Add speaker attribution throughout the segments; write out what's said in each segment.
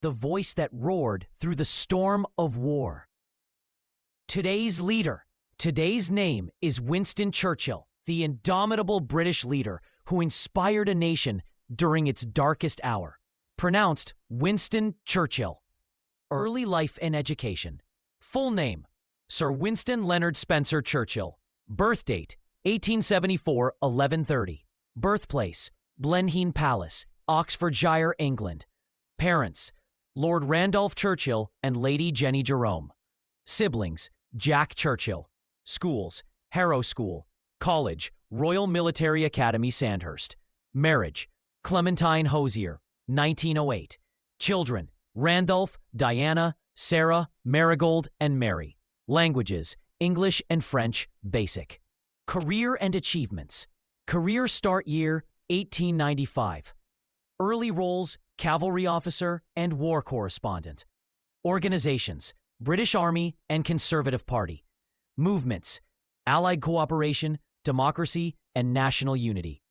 Speaker 1: the voice that roared through the storm of war. Today's leader. Today's name is Winston Churchill, the indomitable British leader who inspired a nation during its darkest hour. Pronounced Winston Churchill. Early life and education. Full name: Sir Winston Leonard Spencer Churchill. Birth date: 1874-1130. Birthplace: Blenheim Palace, Oxfordshire, England. Parents: Lord Randolph Churchill and Lady Jenny Jerome. Siblings: Jack Churchill. Schools: Harrow School. College: Royal Military Academy, Sandhurst. Marriage: Clementine Hosier, 1908. Children: Randolph, Diana, Sarah, Marigold, and Mary. Languages: English and French, basic. Career and achievements. Career start year: 1895. Early roles: cavalry officer and war correspondent. Organizations: British Army and Conservative Party. Movements: Allied cooperation, democracy, and national unity.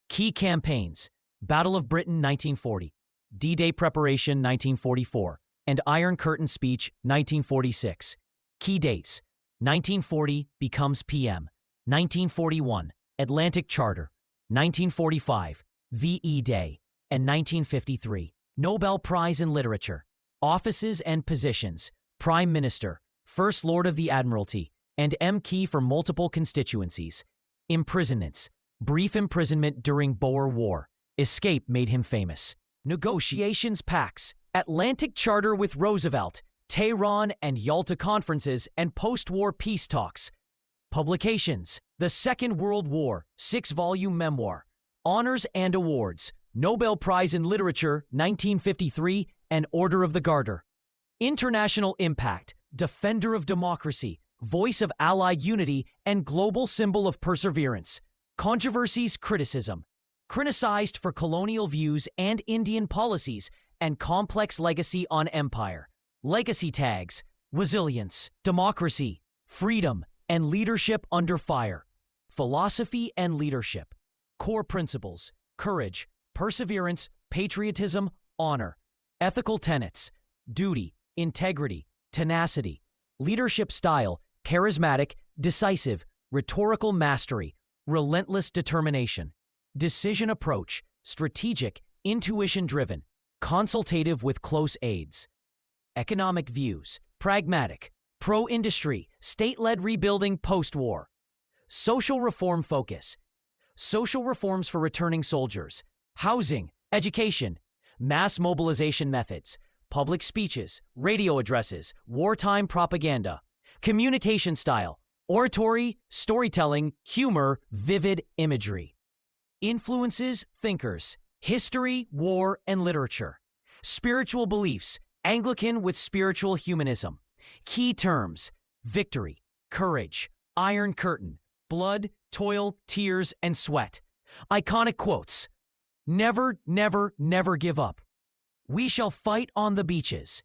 Speaker 1: Key campaigns: Battle of Britain 1940, D-Day preparation 1944, and Iron Curtain speech 1946. Key dates: 1940, becomes PM. 1941, Atlantic Charter. 1945, VE Day. And 1953, Nobel Prize in Literature. Offices and positions: Prime Minister, First Lord of the Admiralty, and M.Key for multiple constituencies. Imprisonments: brief imprisonment during Boer War. Escape made him famous. Negotiations pacts: Atlantic Charter with Roosevelt, Tehran and Yalta conferences, and post-war peace talks. Publications: The Second World War, 6-volume memoir. Honors and awards: Nobel Prize in Literature, 1953, and Order of the Garter. International impact: defender of democracy, voice of Allied unity, and global symbol of perseverance. Controversies: criticism. Criticized for colonial views and Indian policies, and complex legacy on empire. Legacy tags: resilience, democracy, freedom, and leadership under fire. Philosophy and leadership. Core principles: courage, perseverance, patriotism, honor. Ethical tenets: duty, integrity, tenacity. Leadership style: charismatic, decisive, rhetorical mastery, relentless determination. Decision approach: strategic, intuition-driven, consultative with close aides. Economic views: pragmatic, pro-industry, state-led rebuilding post-war. Social reform focus: social reforms for returning soldiers, housing, education, mass mobilization methods, public speeches, radio addresses, wartime propaganda. Communication style: oratory, storytelling, humor, vivid imagery. Influences: thinkers, history, war, and literature. Spiritual beliefs: Anglican with spiritual humanism. Key terms: victory, courage, Iron Curtain, blood, toil, tears, and sweat. Iconic quotes: never, never, never give up. We shall fight on the beaches.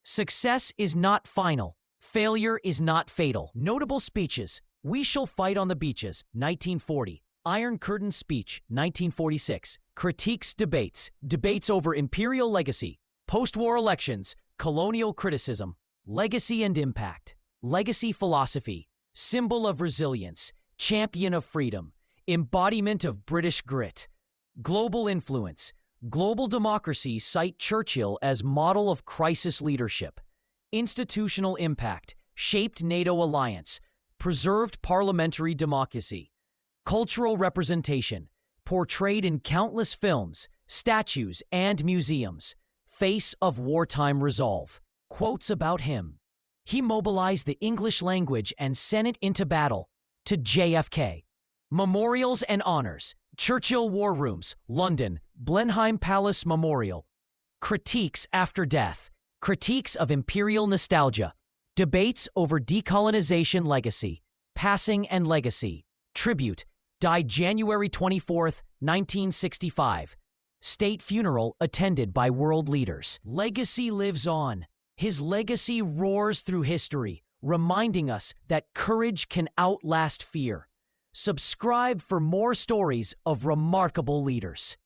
Speaker 1: Success is not final. Failure is not fatal. Notable speeches: We shall fight on the beaches, 1940. Iron Curtain speech, 1946. Critiques debates. Debates over imperial legacy. Post-war elections. Colonial criticism. Legacy and impact. Legacy philosophy. Symbol of resilience. Champion of freedom. Embodiment of British grit. Global influence. Global democracies cite Churchill as model of crisis leadership. Institutional impact. Shaped NATO alliance. Preserved parliamentary democracy. Cultural representation. Portrayed in countless films, statues, and museums. Face of wartime resolve. Quotes about him: he mobilized the English language and sent it into battle. To JFK. Memorials and honors. Churchill War Rooms, London, Blenheim Palace Memorial. Critiques after death. Critiques of imperial nostalgia. Debates over decolonization legacy. Passing and legacy. Tribute. Died January 24th, 1965. State funeral attended by world leaders. Legacy lives on. His legacy roars through history, reminding us that courage can outlast fear. Subscribe for more stories of remarkable leaders.